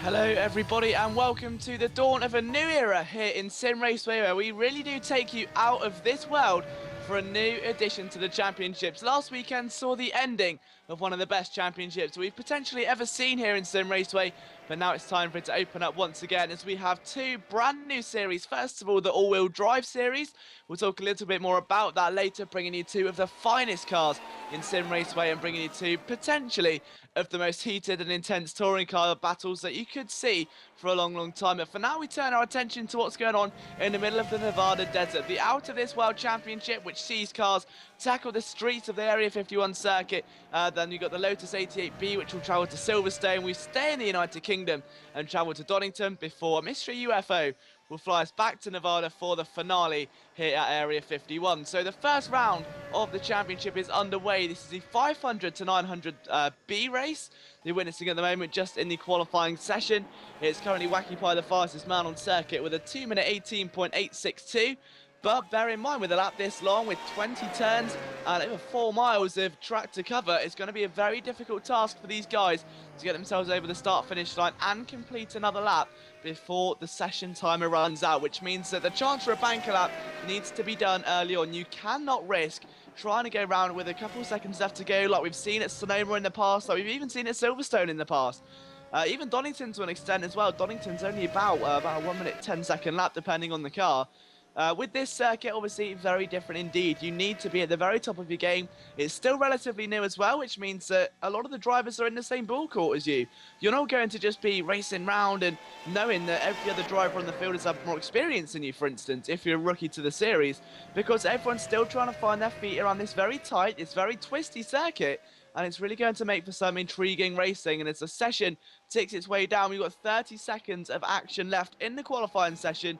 Hello everybody and welcome to the dawn of a new era here in Simraceway, where we really do take you out of this world for a new addition to the championships. Last weekend saw the ending of one of the best championships we've potentially ever seen here in Simraceway, but now it's time for it to open up once again as we have two brand new series. First of all, the all-wheel drive series. We'll talk a little bit more about that later, bringing you two of the finest cars in Simraceway and bringing you two potentially of the most heated and intense touring car battles that you could see for a long time. But for now, we turn our attention to what's going on in the middle of the Nevada desert, the Out of This World Championship, which sees cars tackle the streets of the Area 51 circuit. Then you've got the Lotus 88B, which will travel to Silverstone. We stay in the United Kingdom and travel to Donington before Mystery UFO will fly us back to Nevada for the finale here at Area 51. So the first round of the championship is underway. This is the 500 to 900 B race. You're witnessing at the moment just in the qualifying session. It's currently Wacky Pie, the fastest man on circuit, with a 2 minute 18.862. But bear in mind, with a lap this long, with 20 turns and over 4 miles of track to cover, it's going to be a very difficult task for these guys to get themselves over the start-finish line and complete another lap before the session timer runs out, which means that the chance for a banker lap needs to be done early on. You cannot risk trying to go around with a couple of seconds left to go, like we've seen at Sonoma in the past, like we've even seen at Silverstone in the past. Even Donington to an extent as well. Donington's only about a 1 minute 10-second lap, depending on the car. With this circuit, obviously, very different indeed. You need to be at the very top of your game. It's still relatively new as well, which means that a lot of the drivers are in the same ball court as you. You're not going to just be racing round and knowing that every other driver on the field has had more experience than you, for instance, if you're a rookie to the series, because everyone's still trying to find their feet around this very tight, this very twisty circuit. And it's really going to make for some intriguing racing. And as the session ticks its way down, we've got 30 seconds of action left in the qualifying session.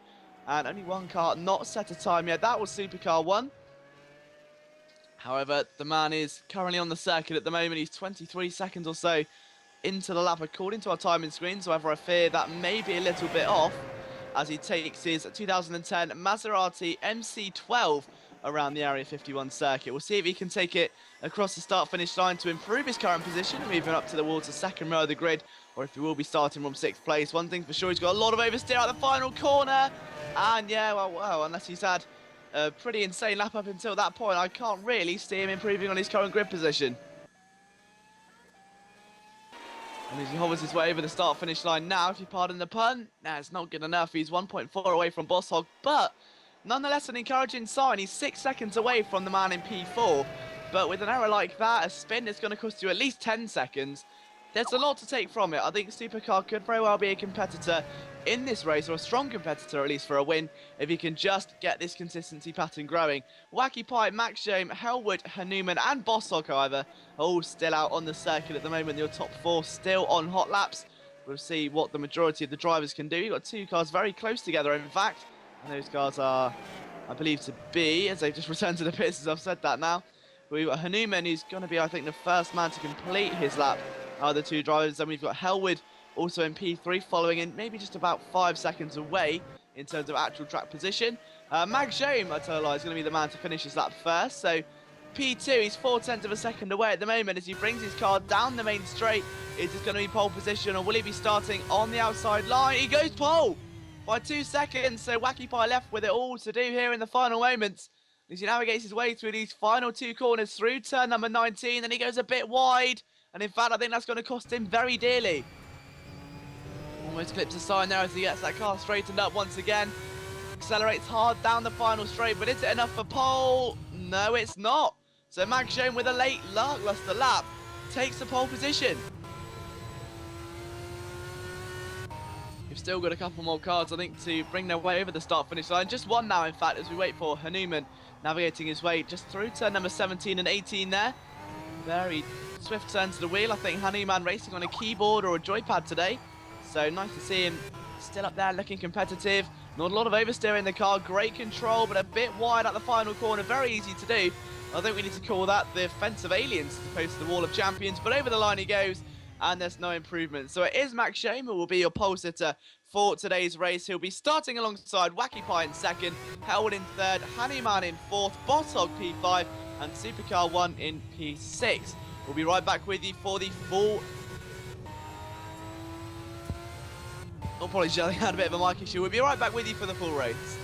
And only one car not set a time yet. That was Supercar 1. However, the man is currently on the circuit at the moment. He's 23 seconds or so into the lap according to our timing screens. However, I fear that may be a little bit off as he takes his 2010 Maserati MC12 around the Area 51 circuit. We'll see if he can take it across the start-finish line to improve his current position, moving up towards the second row of the grid, or if he will be starting from 6th place. One thing for sure, he's got a lot of oversteer at the final corner. And yeah, well, unless he's had a pretty insane lap up until that point, I can't really see him improving on his current grid position. And as he hovers his way over the start-finish line now, if you pardon the pun, nah, it's not good enough. He's 1.4 away from Boss Hog, but nonetheless an encouraging sign. He's 6 seconds away from the man in P4, but with an error like that, a spin that's going to cost you at least 10 seconds, there's a lot to take from it. I think Supercar could very well be a competitor in this race, or a strong competitor at least for a win, if he can just get this consistency pattern growing. Wacky Pie, Max Shame, Hellwood, Hanuman and Bossog, however, are all still out on the circuit at the moment. Your top 4 still on hot laps. We'll see what the majority of the drivers can do. You've got 2 cars very close together, in fact, and those cars are, I believe, to be, as they've just returned to the pits, as I've said that now. We've got Hanuman, who's going to be, I think, the first man to complete his lap out of the 2 drivers. Then we've got Hellwood, also in P3, following in maybe just about 5 seconds away in terms of actual track position. Mag Shame, I tell you, is going to be the man to finish his lap first. So P2, he's 0.4 of a second away at the moment as he brings his car down the main straight. Is this going to be pole position, or will he be starting on the outside line? He goes pole by 2 seconds. So Wacky Pie left with it all to do here in the final moments as he navigates his way through these final 2 corners through turn number 19. And he goes a bit wide. And in fact, I think that's going to cost him very dearly. Almost clips a sign there as he gets that car straightened up once again. Accelerates hard down the final straight, but is it enough for pole? No, it's not. So Mag Shane with a late lackluster lap takes the pole position. We've still got a couple more cars, I think, to bring their way over the start-finish line. Just one now, in fact, as we wait for Hanuman navigating his way just through turn number 17 and 18 there. Very swift turn to the wheel. I think Hanuman racing on a keyboard or a joypad today. So nice to see him still up there looking competitive. Not a lot of oversteer in the car. Great control, but a bit wide at the final corner. Very easy to do. I think we need to call that the fence of aliens as opposed to the wall of champions. But over the line he goes, and there's no improvement. So it is Max Shame who will be your pole sitter for today's race. He'll be starting alongside Wacky Pie in second, Hellwood in third, Hanuman in fourth, Botthog P5, and Supercar 1 in P6. We'll be right back with you for the full Apologies, I had a bit of a mic issue. We'll be right back with you for the full race.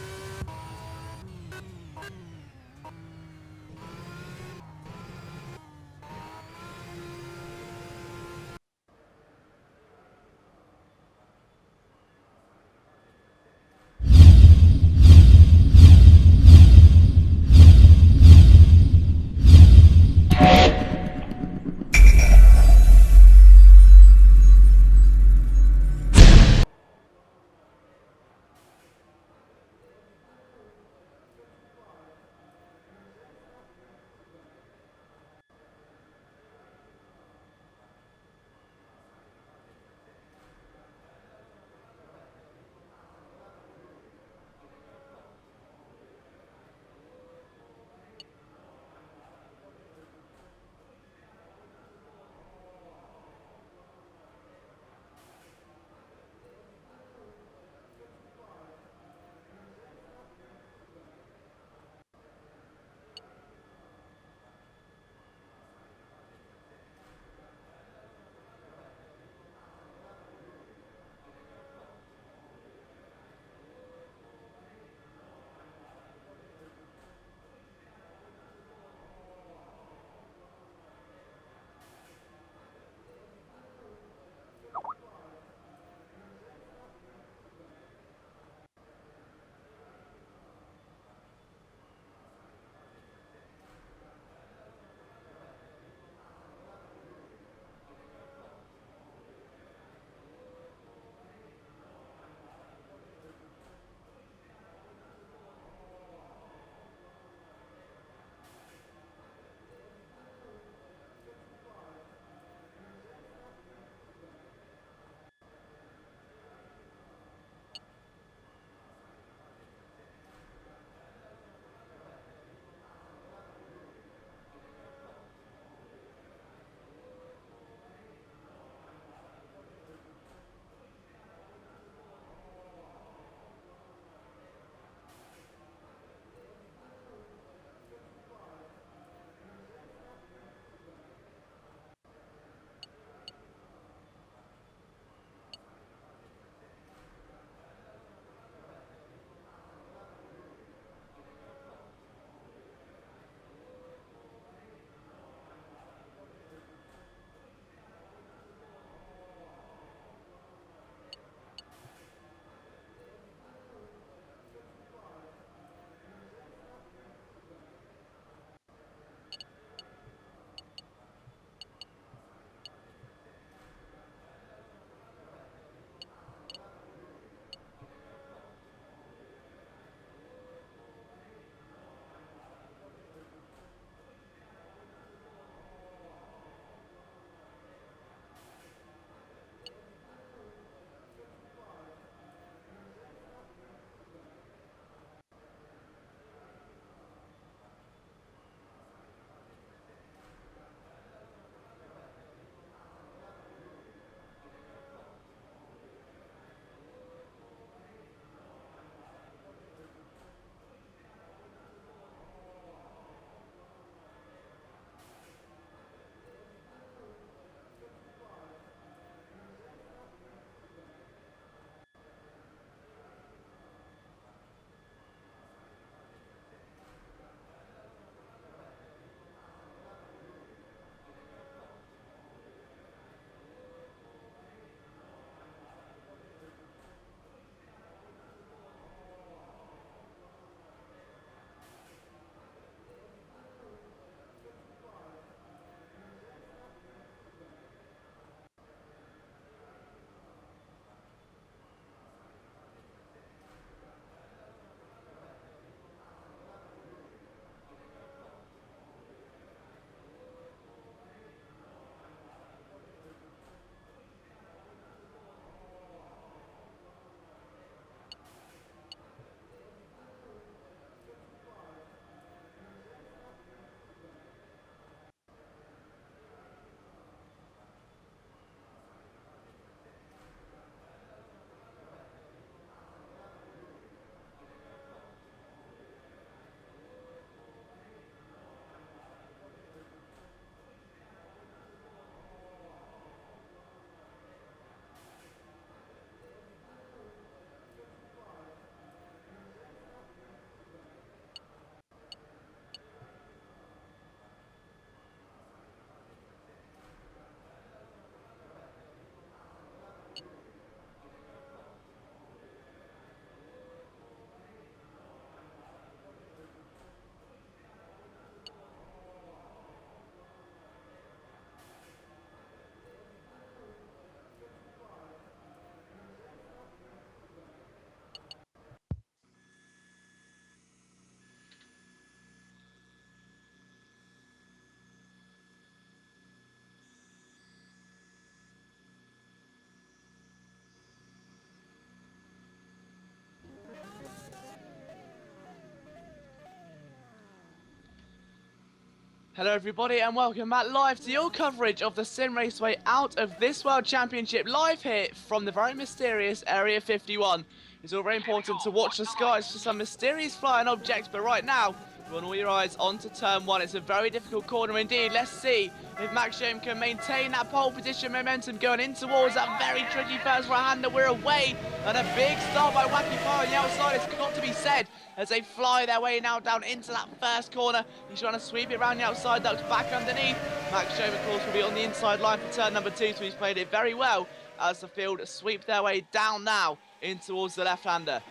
Hello everybody and welcome back live to your coverage of the Simraceway Out of This World Championship, live here from the very mysterious Area 51. It's all very important to watch the skies for some mysterious flying objects, but right now, you want all your eyes onto turn one. It's a very difficult corner indeed. Let's see if Max Shame can maintain that pole position momentum going in towards that very tricky first right-hander. We're away, and a big start by Wacky Pie on the outside. It's got to be said as they fly their way now down into that first corner. He's trying to sweep it around the outside, ducks back underneath. Max Shame, of course, will be on the inside line for turn number two, so he's played it very well as the field sweep their way down now in towards the left-hander.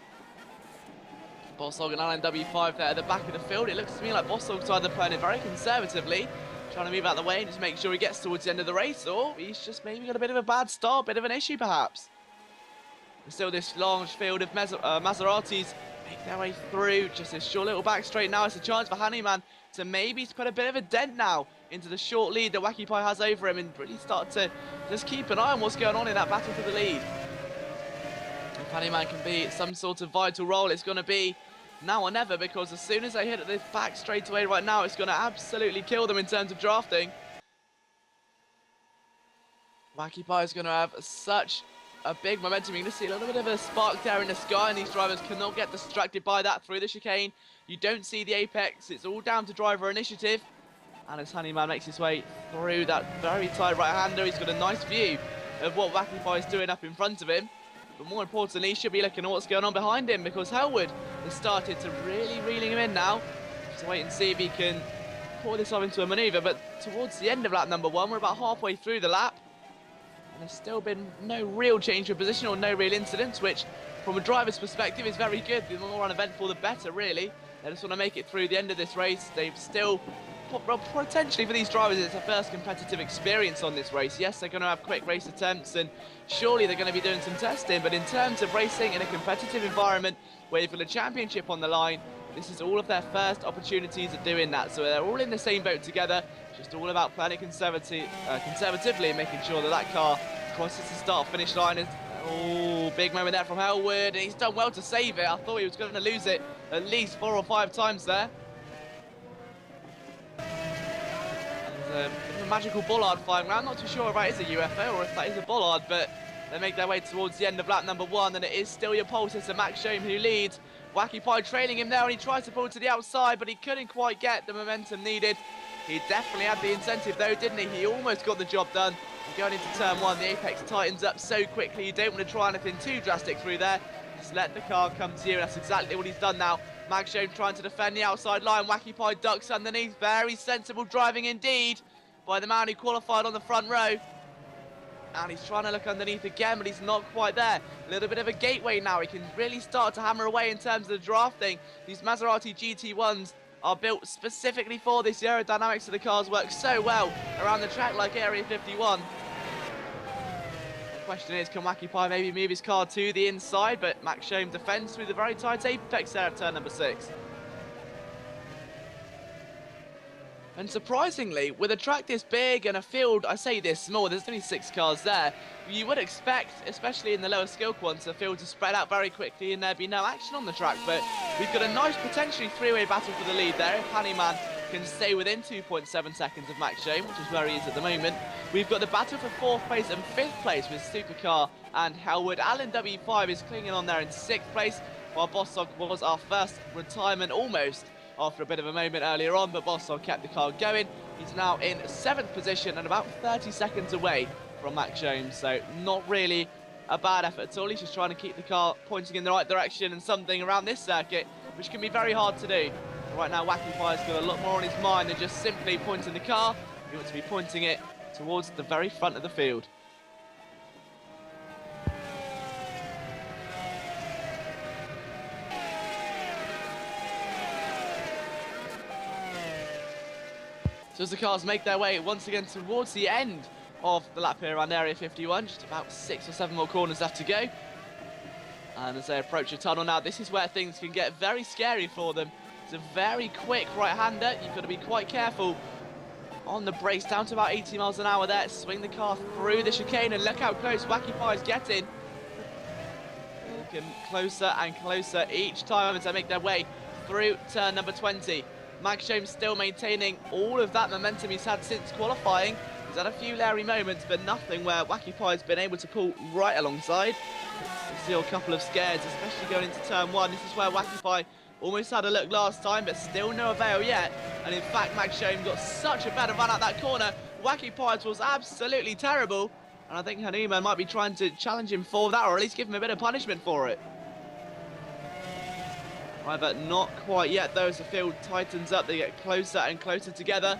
Bossog and LNW5 there at the back of the field. It looks to me like Bossog's either playing it very conservatively, trying to move out of the way and just make sure he gets towards the end of the race, or he's just maybe got a bit of a bad start, bit of an issue perhaps. There's still this large field of Maseratis make their way through. Just this short little back straight now. It's a chance for Honeyman to maybe put a bit of a dent now into the short lead that Wacky Pie has over him and really start to just keep an eye on what's going on in that battle for the lead. If Honeyman can be some sort of vital role, it's going to be now or never, because as soon as they hit at the back straight away right now, it's going to absolutely kill them in terms of drafting. Wacky Pie is going to have such a big momentum. You're going to see a little bit of a spark there in the sky, and these drivers cannot get distracted by that through the chicane. You don't see the apex. It's all down to driver initiative. And as Honeyman makes his way through that very tight right-hander, he's got a nice view of what Wacky Pie is doing up in front of him. But more importantly, he should be looking at what's going on behind him, because Hellwood has started to really reeling him in now. Just wait and see if he can pull this off into a manoeuvre. But towards the end of lap number one, we're about halfway through the lap, and there's still been no real change of position or no real incidents, which from a driver's perspective is very good. The more uneventful, the better, really. They just want to make it through the end of this race. They've still, potentially for these drivers, it's a first competitive experience on this race. Yes, they're going to have quick race attempts, and surely they're going to be doing some testing, but in terms of racing in a competitive environment where you've got a championship on the line, this is all of their first opportunities at doing that. So they're all in the same boat together, just all about playing conservatively and making sure that that car crosses the start-finish line. Oh, big moment there from Hellwood, and he's done well to save it. I thought he was going to lose it at least 4 or 5 times there. A magical bollard flying around. Not too sure if that is a UFO or if that is a bollard, but they make their way towards the end of lap number one, and it is still your pole sister Max Shame who leads. Wacky Pie trailing him there, and he tries to pull to the outside, but he couldn't quite get the momentum needed. He definitely had the incentive though, didn't he? He almost got the job done. And going into turn one, the apex tightens up so quickly. You don't want to try anything too drastic through there. Just let the car come to you, and that's exactly what he's done now. Max Shame trying to defend the outside line. Wacky Pie ducks underneath. Very sensible driving indeed by the man who qualified on the front row. And he's trying to look underneath again, but he's not quite there. A little bit of a gateway now. He can really start to hammer away in terms of the drafting. These Maserati GT1s are built specifically for this. The aerodynamics of the cars work so well around the track like Area 51. The question is, can Wacky Pie maybe move his car to the inside? But Max Shame defends through the very tight apex there at turn number 6. And surprisingly, with a track this big and a field, I say this small, there's only 6 cars there, you would expect, especially in the lower skill quants, the field to spread out very quickly and there'd be no action on the track. But we've got a nice, potentially 3-way battle for the lead there. If Honeyman can stay within 2.7 seconds of Max Shame, which is where he is at the moment. We've got the battle for 4th place and 5th place with Supercar and Hellwood. Alan W5 is clinging on there in 6th place, while Bossog was our first retirement almost after a bit of a moment earlier on, but Bossog kept the car going. He's now in 7th position and about 30 seconds away from Max Shame, so not really a bad effort at all. He's just trying to keep the car pointing in the right direction and something around this circuit, which can be very hard to do. Right now, Wacky Pie's got a lot more on his mind than just simply pointing the car. He wants to be pointing it towards the very front of the field. So as the cars make their way once again towards the end of the lap here around Area 51, just about 6 or 7 more corners left to go. And as they approach a tunnel now, this is where things can get very scary for them. It's a very quick right-hander. You've got to be quite careful on the brakes, down to about 80 miles an hour there. Swing the car through the chicane, and look how close Wacky Pie is getting. Looking closer and closer each time as they make their way through turn number 20. Max Shome still maintaining all of that momentum he's had since qualifying. He's had a few leery moments, but nothing where Wacky Pie's been able to pull right alongside. Still a couple of scares, especially going into turn 1. This is where Wacky Pie almost had a look last time, but still no avail yet. And in fact, Max Shome got such a better run out that corner. Wacky Pie's was absolutely terrible. And I think Hanuma might be trying to challenge him for that, or at least give him a bit of punishment for it. However, not quite yet, though, as the field tightens up. They get closer and closer together.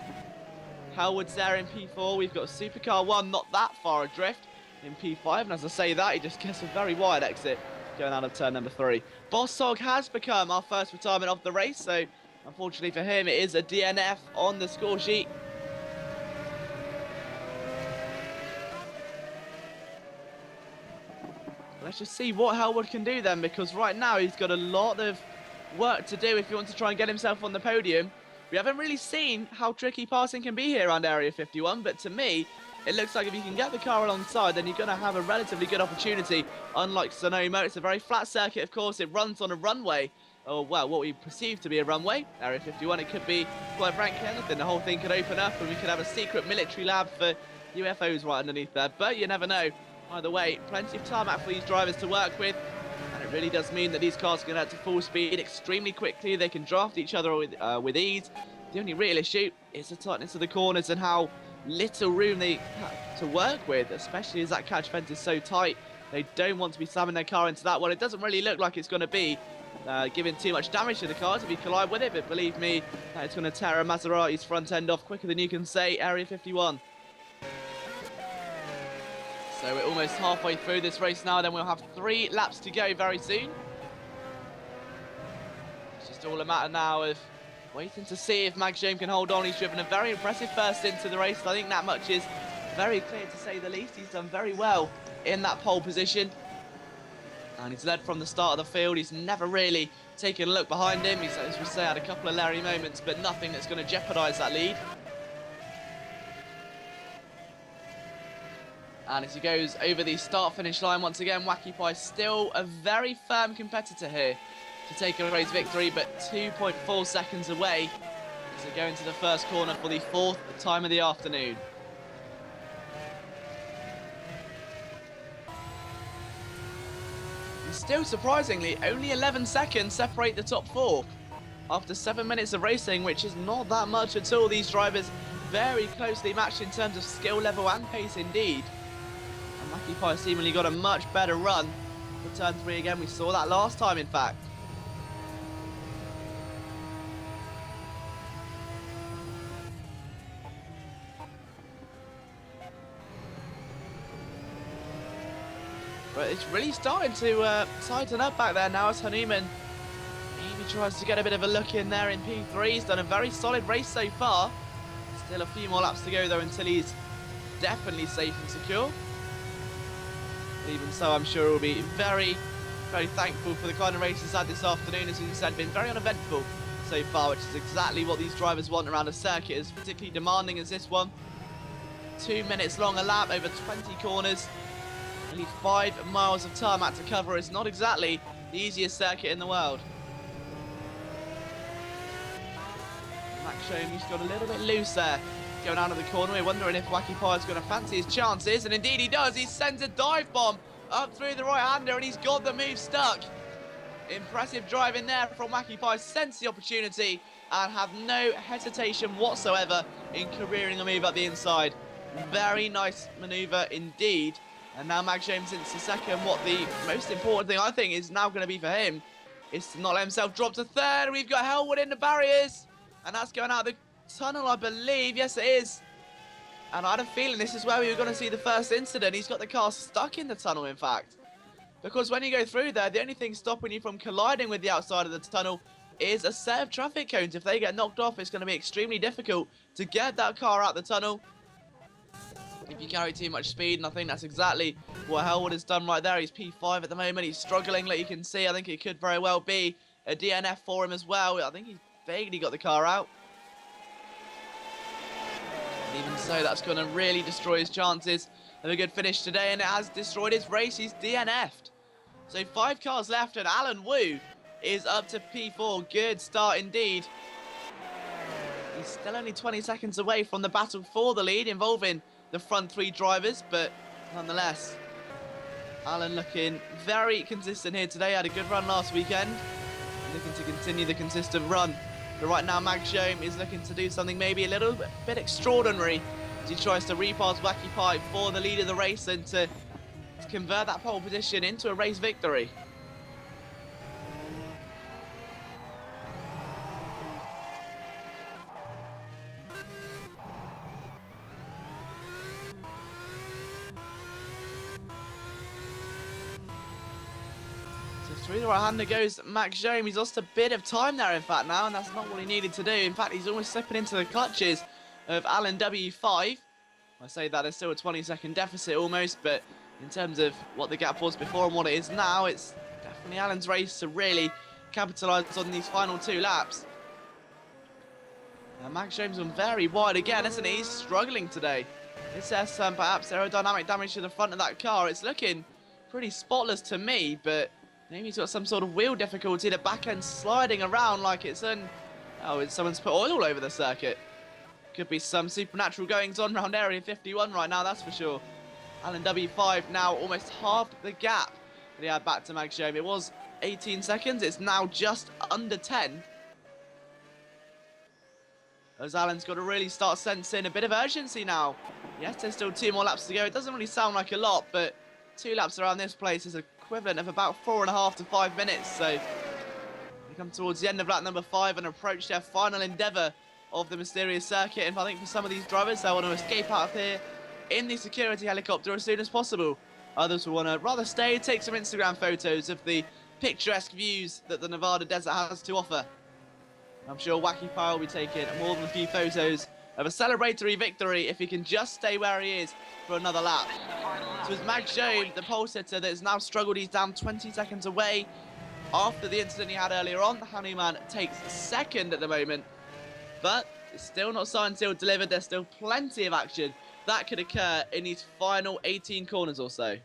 Hellwood's there in P4. We've got Supercar 1 not that far adrift in P5. And as I say that, he just gets a very wide exit going out of turn number 3. Boss Hog has become our first retirement of the race. So, unfortunately for him, it is a DNF on the score sheet. Let's just see what Hellwood can do then, because right now he's got a lot of work to do if he wants to try and get himself on the podium. We haven't really seen how tricky passing can be here around Area 51, but to me, it looks like if you can get the car alongside, then you're going to have a relatively good opportunity. Unlike Sonoma, it's a very flat circuit, of course. It runs on a runway, or, well, what we perceive to be a runway. Area 51, it could be, quite frankly, anything. The whole thing could open up, and we could have a secret military lab for UFOs right underneath there, but you never know. Either way, plenty of tarmac for these drivers to work with. And it really does mean that these cars can head to full speed extremely quickly. They can draft each other with ease. The only real issue is the tightness of the corners and how little room they have to work with, especially as that catch fence is so tight. They don't want to be slamming their car into that one. It doesn't really look like it's going to be giving too much damage to the cars if you collide with it, but believe me, it's going to tear a Maserati's front end off quicker than you can say. Area 51. So we're almost halfway through this race now, then we'll have 3 laps to go very soon. It's just all a matter now of waiting to see if Max Shome can hold on. He's driven a very impressive first into the race. I think that much is very clear to say the least. He's done very well in that pole position. And he's led from the start of the field. He's never really taken a look behind him. He's, as we say, had a couple of leery moments, but nothing that's going to jeopardise that lead. And as he goes over the start-finish line once again, Wacky Pie still a very firm competitor here to take a race victory, but 2.4 seconds away as they go into the first corner for the 4th time of the afternoon. And still surprisingly, only 11 seconds separate the top 4 after 7 minutes of racing, which is not that much at all. These drivers very closely matched in terms of skill level and pace indeed. Wacky Pie seemingly got a much better run for turn 3 again. We saw that last time, in fact. But it's really starting to tighten up back there now as Hanuman maybe tries to get a bit of a look in there in P3. He's done a very solid race so far. Still a few more laps to go, though, until he's definitely safe and secure. Even so, I'm sure we'll be very, very thankful for the kind of race he's had this afternoon. As we said, been very uneventful so far, which is exactly what these drivers want around a circuit, as particularly demanding as this one. 2 minutes long a lap, over 20 corners, only 5 miles of tarmac to cover. It's not exactly the easiest circuit in the world. Max Shome, he's got a little bit loose there. Going out of the corner, we're wondering if Wacky Pie is going to fancy his chances, and indeed he does. He sends a dive bomb up through the right-hander, and he's got the move stuck. Impressive driving there from Wacky Pie. Sense the opportunity and have no hesitation whatsoever in careering a move up the inside. Very nice manoeuvre indeed. And now Max Shome since the second. What the most important thing I think is now going to be for him is to not let himself drop to third. We've got Hellwood in the barriers, and that's going out of the tunnel, I believe. Yes, it is. And I had a feeling this is where we were going to see the first incident. He's got the car stuck in the tunnel, in fact. Because when you go through there, the only thing stopping you from colliding with the outside of the tunnel is a set of traffic cones. If they get knocked off, it's going to be extremely difficult to get that car out the tunnel if you carry too much speed. And I think that's exactly what Hellwood has done right there. He's P5 at the moment. He's struggling, like you can see. I think it could very well be a DNF for him as well. I think he's vaguely got the car out. Even so, that's going to really destroy his chances of a good finish today, and it has destroyed his race. He's DNF'd. So 5 cars left, and Alan Wu is up to P4. Good start indeed. He's still only 20 seconds away from the battle for the lead, involving the front three drivers, but nonetheless, Alan looking very consistent here today. Had a good run last weekend, looking to continue the consistent run. But right now, Max Jome is looking to do something maybe a little bit extraordinary as he tries to repass Wacky Pie for the lead of the race and to convert that pole position into a race victory. Through the right-hander goes Max Jome. He's lost a bit of time there, in fact, now, and that's not what he needed to do. In fact, he's almost slipping into the clutches of Alan W5. I say that there's still a 20-second deficit almost, but in terms of what the gap was before and what it is now, it's definitely Alan's race to really capitalise on these final 2 laps. Now, Max Jome's on very wide again, isn't he? He's struggling today. This has some perhaps aerodynamic damage to the front of that car. It's looking pretty spotless to me, but maybe he's got some sort of wheel difficulty. The back end sliding around like it's someone's put oil over the circuit. Could be some supernatural goings on around area 51 right now, that's for sure. Alan W5 now almost halved the gap that he had back to Max Jome. It was 18 seconds, it's now just under 10. As Alan's got to really start sensing a bit of urgency now. Yes, there's still 2 more laps to go. It doesn't really sound like a lot, but 2 laps around this place is equivalent of about 4.5 to 5 minutes. So we come towards the end of lap number 5 and approach their final endeavour of the mysterious circuit. And I think for some of these drivers, they want to escape out of here in the security helicopter as soon as possible. Others will want to rather stay, take some Instagram photos of the picturesque views that the Nevada desert has to offer. I'm sure Wacky Pie will be taking more than a few photos of a celebratory victory if he can just stay where he is for another lap. So it's Max Jome, the pole sitter, that has now struggled. He's down 20 seconds away after the incident he had earlier on. The Honeyman takes second at the moment, but it's still not signed, sealed, delivered. There's still plenty of action that could occur in these final 18 corners or so.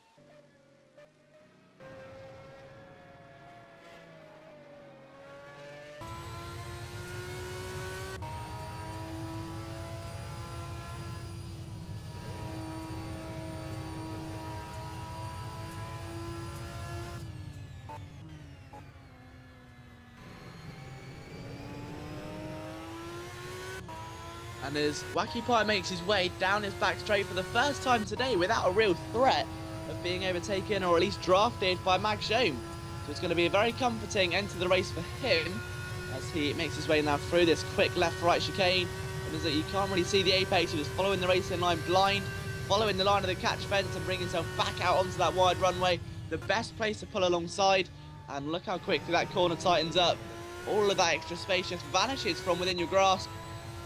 And as Wacky Pie makes his way down his back straight for the first time today without a real threat of being overtaken or at least drafted by Max Jome. So it's going to be a very comforting end to the race for him as he makes his way now through this quick left-right chicane. And as you can't really see the apex, he was following the racing line blind, following the line of the catch fence and bringing himself back out onto that wide runway. The best place to pull alongside, and look how quickly that corner tightens up. All of that extra space just vanishes from within your grasp.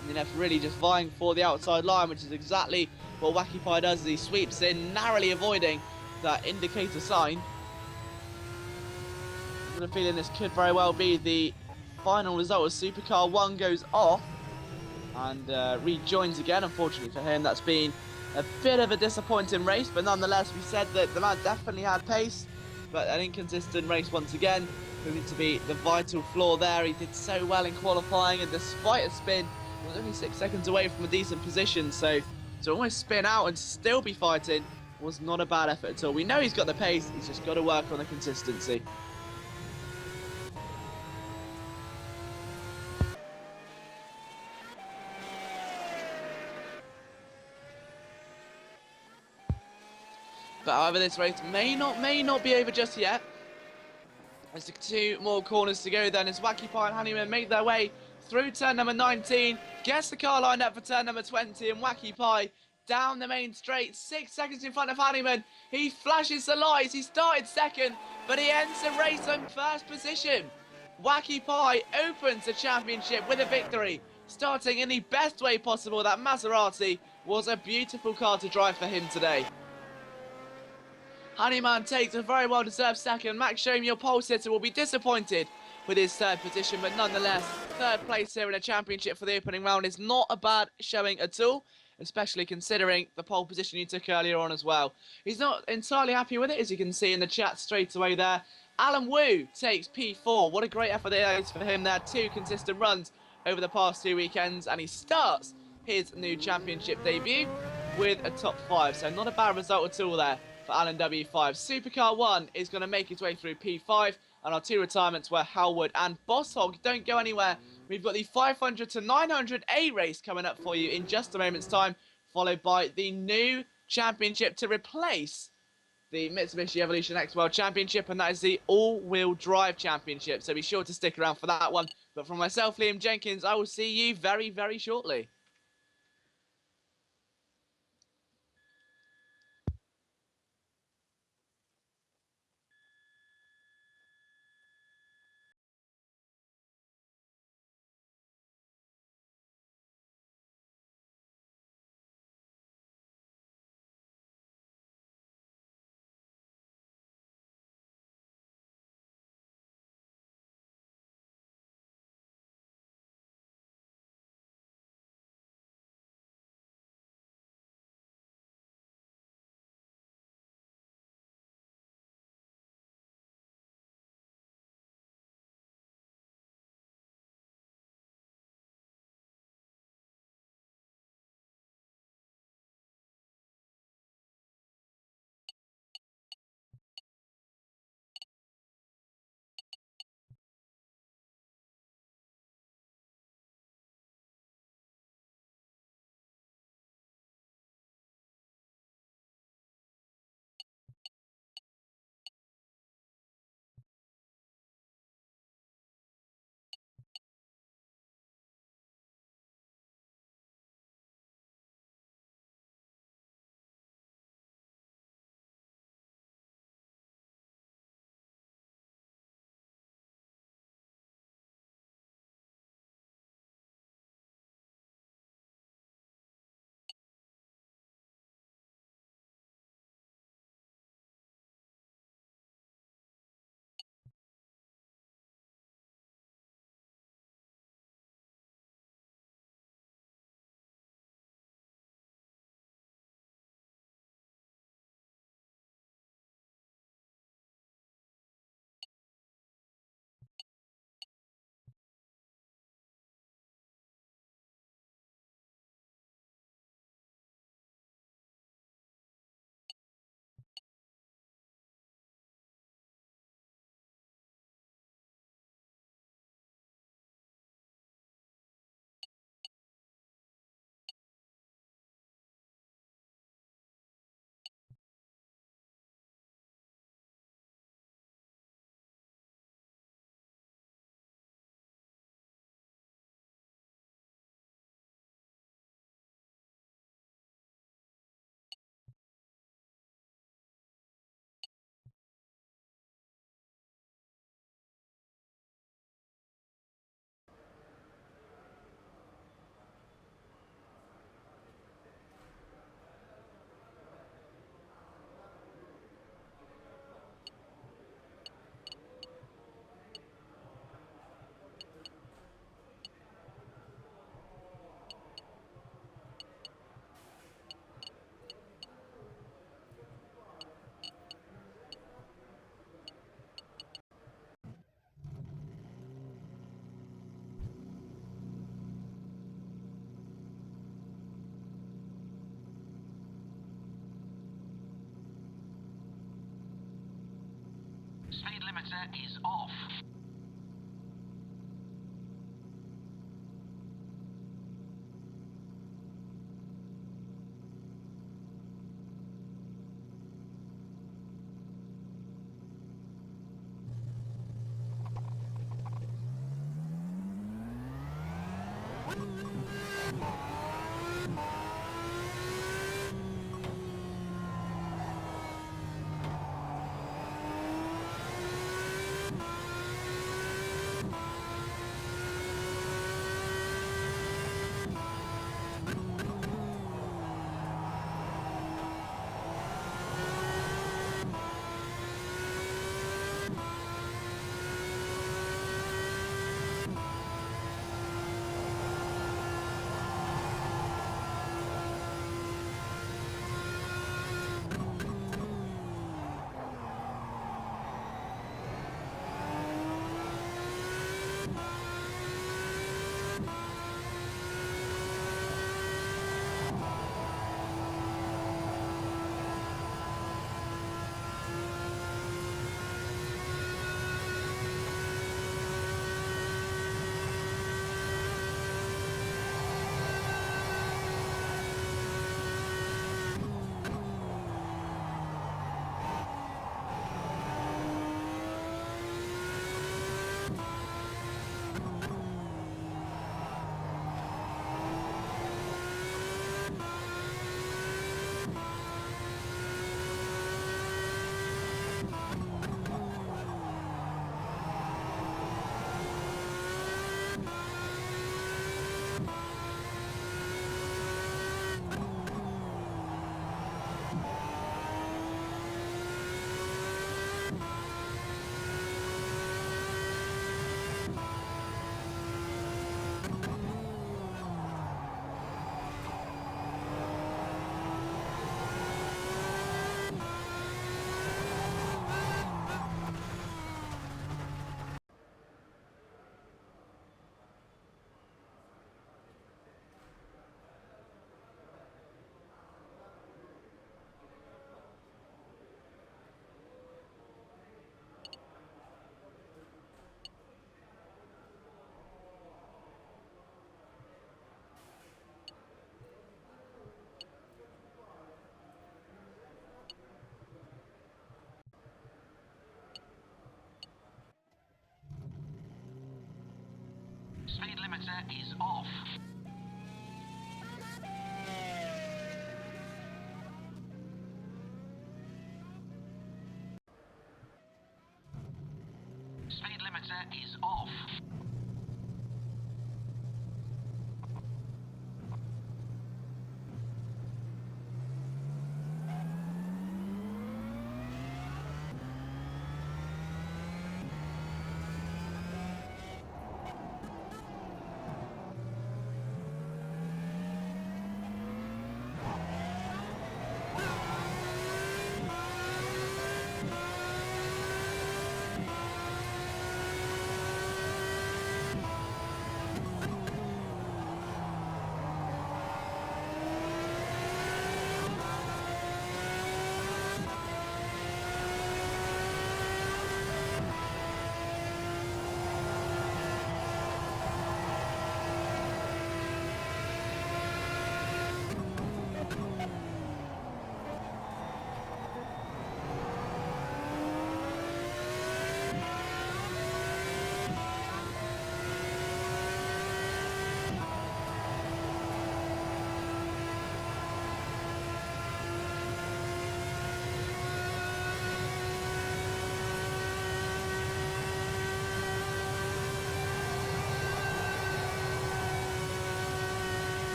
And you're left really just vying for the outside line, which is exactly what Wacky Pie does as he sweeps in, narrowly avoiding that indicator sign. I've got a feeling this could very well be the final result as Supercar 1 goes off and rejoins again. Unfortunately for him, that's been a bit of a disappointing race, but nonetheless, we said that the man definitely had pace, but an inconsistent race once again, proving to be the vital flaw there. He did so well in qualifying, and despite a spin, was only 6 seconds away from a decent position, so to almost spin out and still be fighting was not a bad effort at all. We know he's got the pace, he's just got to work on the consistency. But however, this race may not be over just yet. There's 2 more corners to go then as Wacky Pie and Honeyman make their way through turn number 19, gets the car lined up for turn number 20, and Wacky Pie down the main straight, 6 seconds in front of Honeyman. He flashes the lights, he started second, but he ends the race in first position. Wacky Pie opens the championship with a victory, starting in the best way possible. That Maserati was a beautiful car to drive for him today. Honeyman takes a very well-deserved second. Max Jome, your pole sitter, will be disappointed with his 3rd position, but nonetheless, 3rd place here in a championship for the opening round is not a bad showing at all, especially considering the pole position he took earlier on as well. He's not entirely happy with it, as you can see in the chat straight away there. Alan Wu takes P4. What a great effort it is for him there. 2 consistent runs over the past 2 weekends, and he starts his new championship debut with a top 5. So not a bad result at all there for Alan W5. Supercar 1 is going to make its way through P5, and our 2 retirements were Howard and Boss Hog. Don't go anywhere. We've got the 500 to 900 A race coming up for you in just a moment's time, followed by the new championship to replace the Mitsubishi Evolution X World Championship, and that is the all-wheel drive championship. So be sure to stick around for that one. But from myself, Liam Jenkins, I will see you very, very shortly. Speed limiter is off. Speed limiter is off. Speed limiter is off.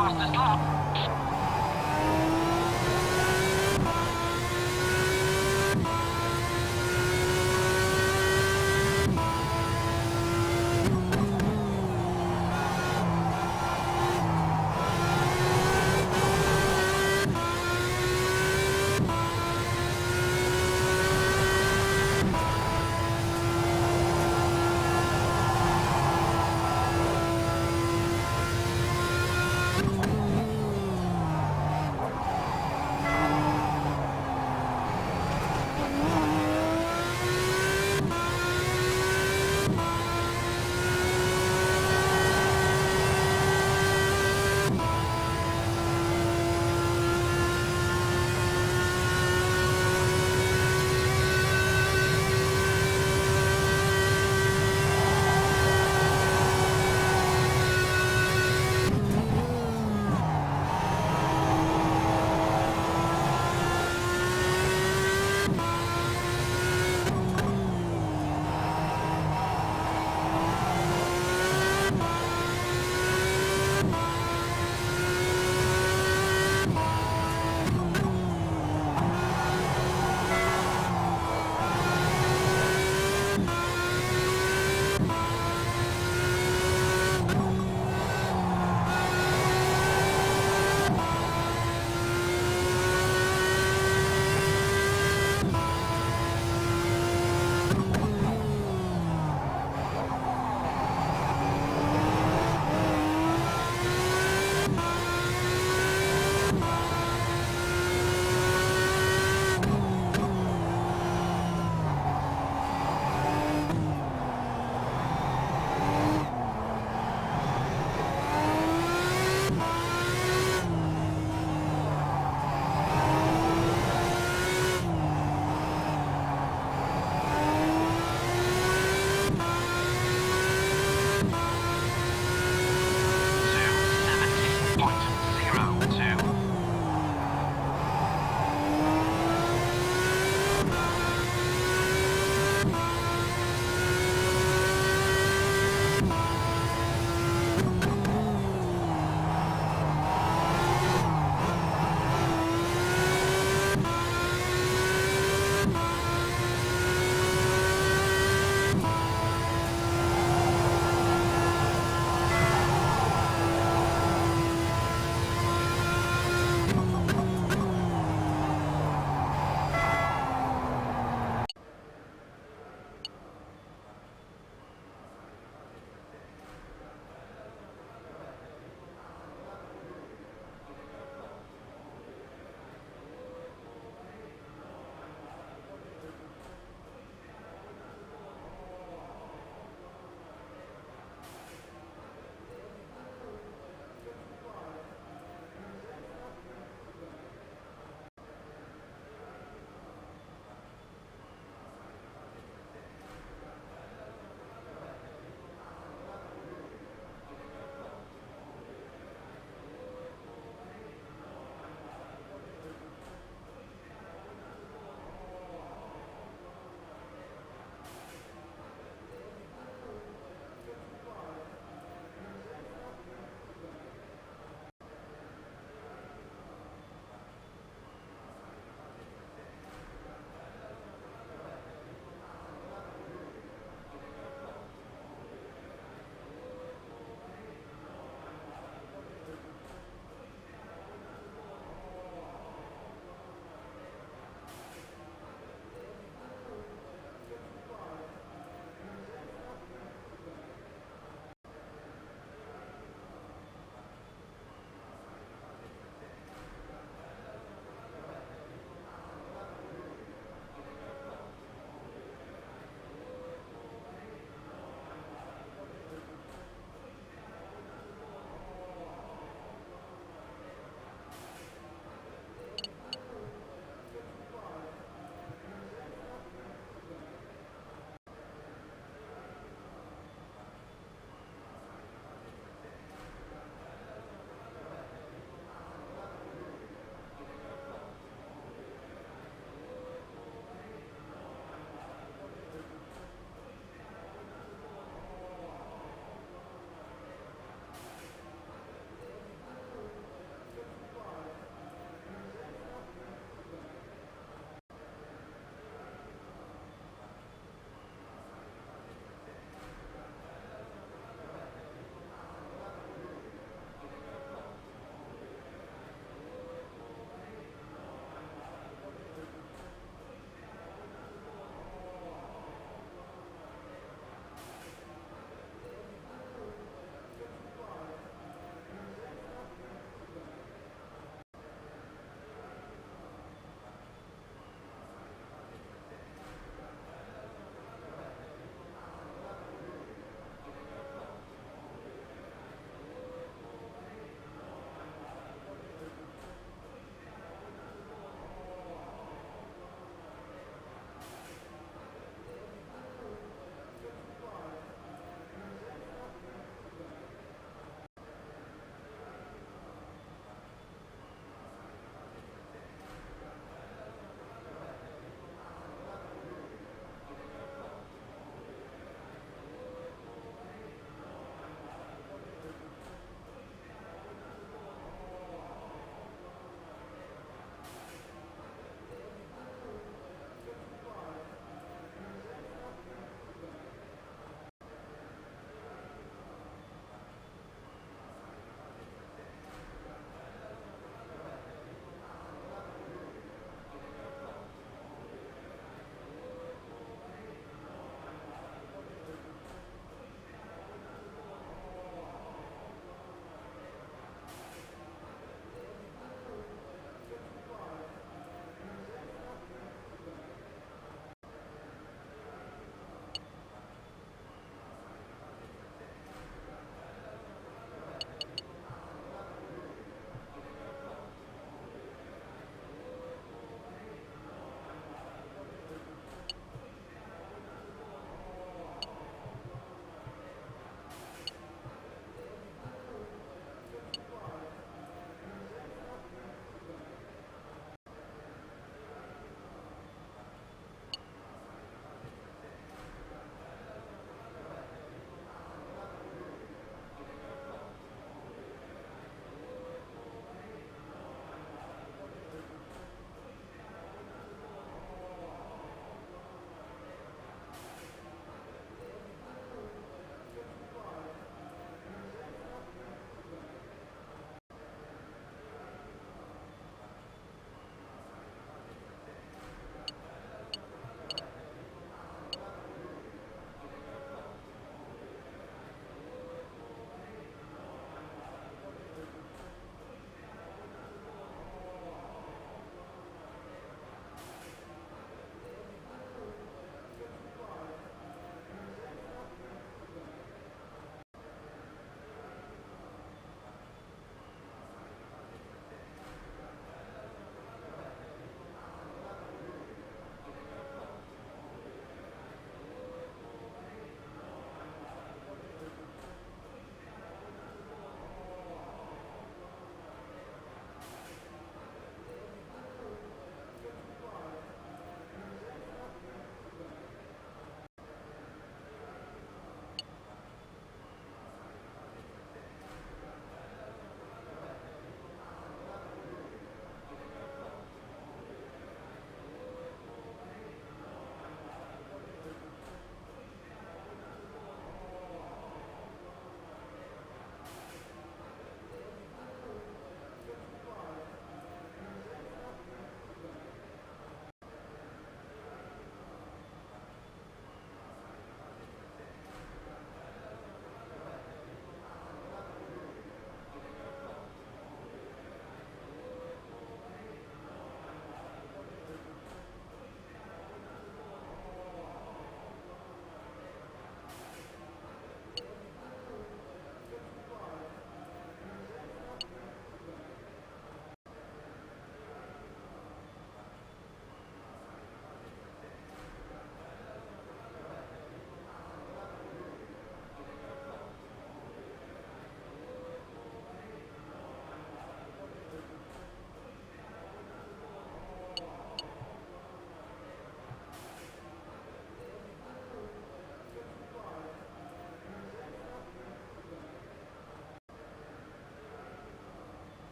fastest lap.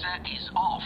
limiter is off.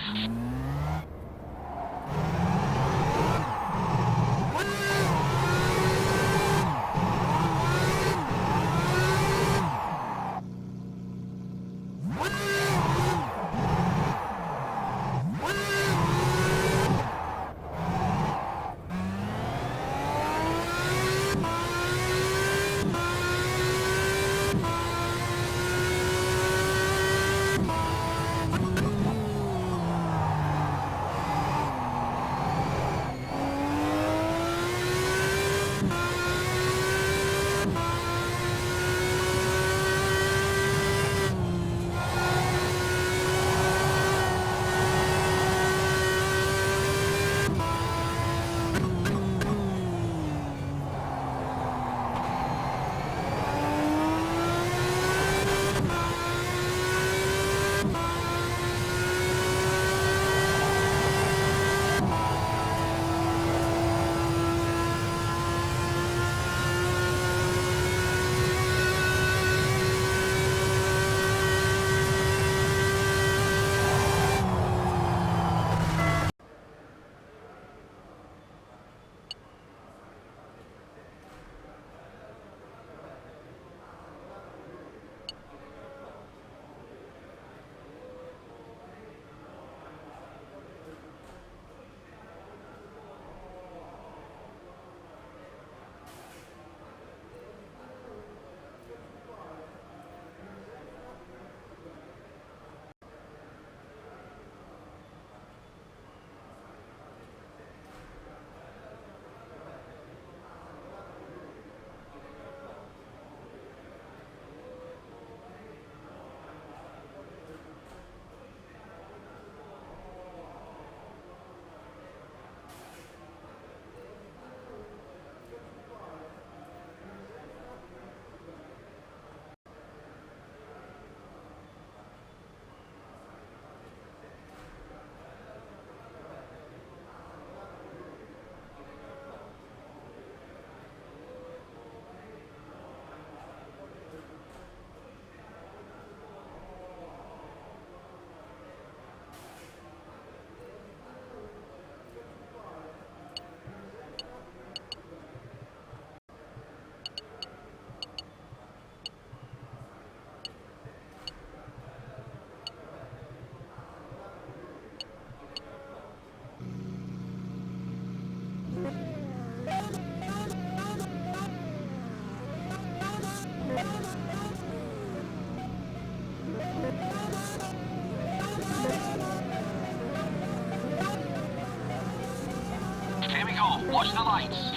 Here we go. Watch the lights.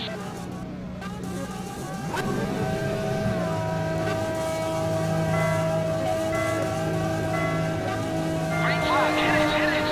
Green flag. Hit it, hit it.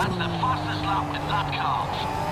That's the fastest lap in that car.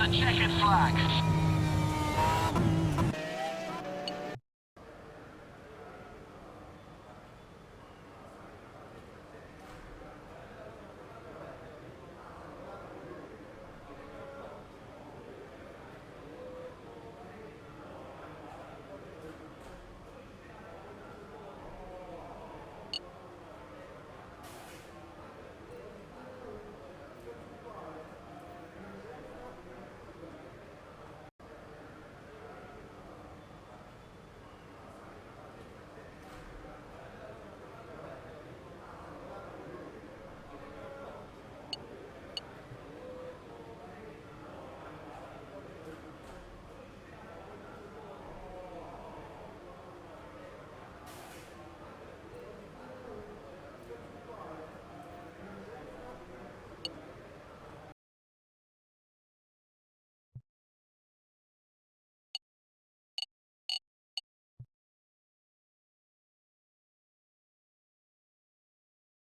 the checkered flag.